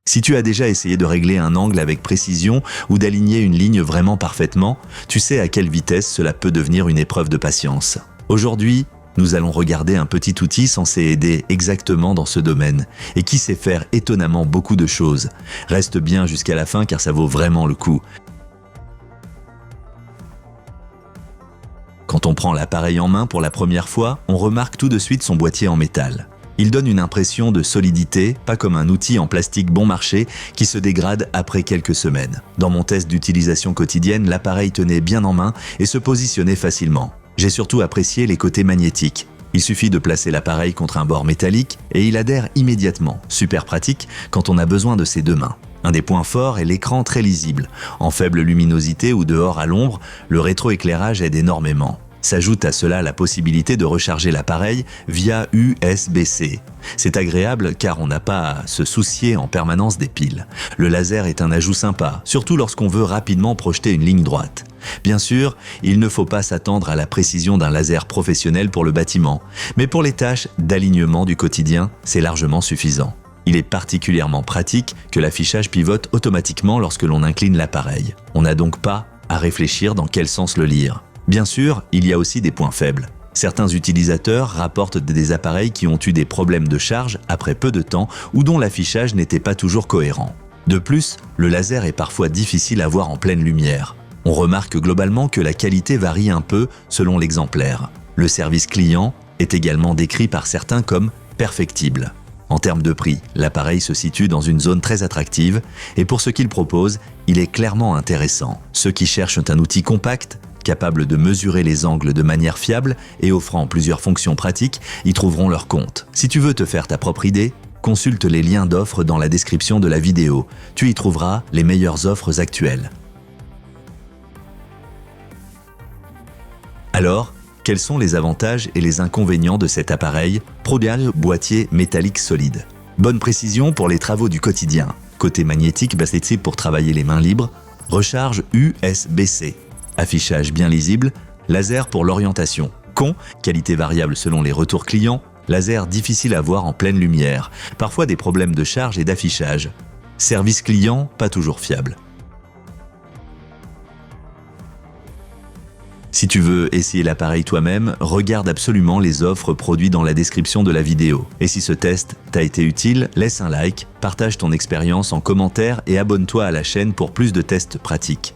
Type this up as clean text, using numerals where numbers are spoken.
Si tu as déjà essayé de régler un angle avec précision ou d'aligner une ligne vraiment parfaitement, tu sais à quelle vitesse cela peut devenir une épreuve de patience. Aujourd'hui, nous allons regarder un petit outil censé aider exactement dans ce domaine et qui sait faire étonnamment beaucoup de choses. Reste bien jusqu'à la fin car ça vaut vraiment le coup. Quand on prend l'appareil en main pour la première fois, on remarque tout de suite son boîtier en métal. Il donne une impression de solidité, pas comme un outil en plastique bon marché qui se dégrade après quelques semaines. Dans mon test d'utilisation quotidienne, l'appareil tenait bien en main et se positionnait facilement. J'ai surtout apprécié les côtés magnétiques. Il suffit de placer l'appareil contre un bord métallique et il adhère immédiatement. Super pratique quand on a besoin de ses deux mains. Un des points forts est l'écran très lisible. En faible luminosité ou dehors à l'ombre, le rétroéclairage aide énormément. S'ajoute à cela la possibilité de recharger l'appareil via USB-C. C'est agréable car on n'a pas à se soucier en permanence des piles. Le laser est un ajout sympa, surtout lorsqu'on veut rapidement projeter une ligne droite. Bien sûr, il ne faut pas s'attendre à la précision d'un laser professionnel pour le bâtiment, mais pour les tâches d'alignement du quotidien, c'est largement suffisant. Il est particulièrement pratique que l'affichage pivote automatiquement lorsque l'on incline l'appareil. On n'a donc pas à réfléchir dans quel sens le lire. Bien sûr, il y a aussi des points faibles. Certains utilisateurs rapportent des appareils qui ont eu des problèmes de charge après peu de temps ou dont l'affichage n'était pas toujours cohérent. De plus, le laser est parfois difficile à voir en pleine lumière. On remarque globalement que la qualité varie un peu selon l'exemplaire. Le service client est également décrit par certains comme perfectible. En termes de prix, l'appareil se situe dans une zone très attractive et pour ce qu'il propose, il est clairement intéressant. Ceux qui cherchent un outil compact, capable de mesurer les angles de manière fiable et offrant plusieurs fonctions pratiques, y trouveront leur compte. Si tu veux te faire ta propre idée, consulte les liens d'offres dans la description de la vidéo. Tu y trouveras les meilleures offres actuelles. Alors, quels sont les avantages et les inconvénients de cet appareil Prodial boîtier métallique solide? Bonne précision pour les travaux du quotidien. Côté magnétique, basé pour travailler les mains libres. Recharge USB-C. Affichage bien lisible, laser pour l'orientation. Qualité variable selon les retours clients, laser difficile à voir en pleine lumière, parfois des problèmes de charge et d'affichage. Service client, pas toujours fiable. Si tu veux essayer l'appareil toi-même, regarde absolument les offres produites dans la description de la vidéo. Et si ce test t'a été utile, laisse un like, partage ton expérience en commentaire et abonne-toi à la chaîne pour plus de tests pratiques.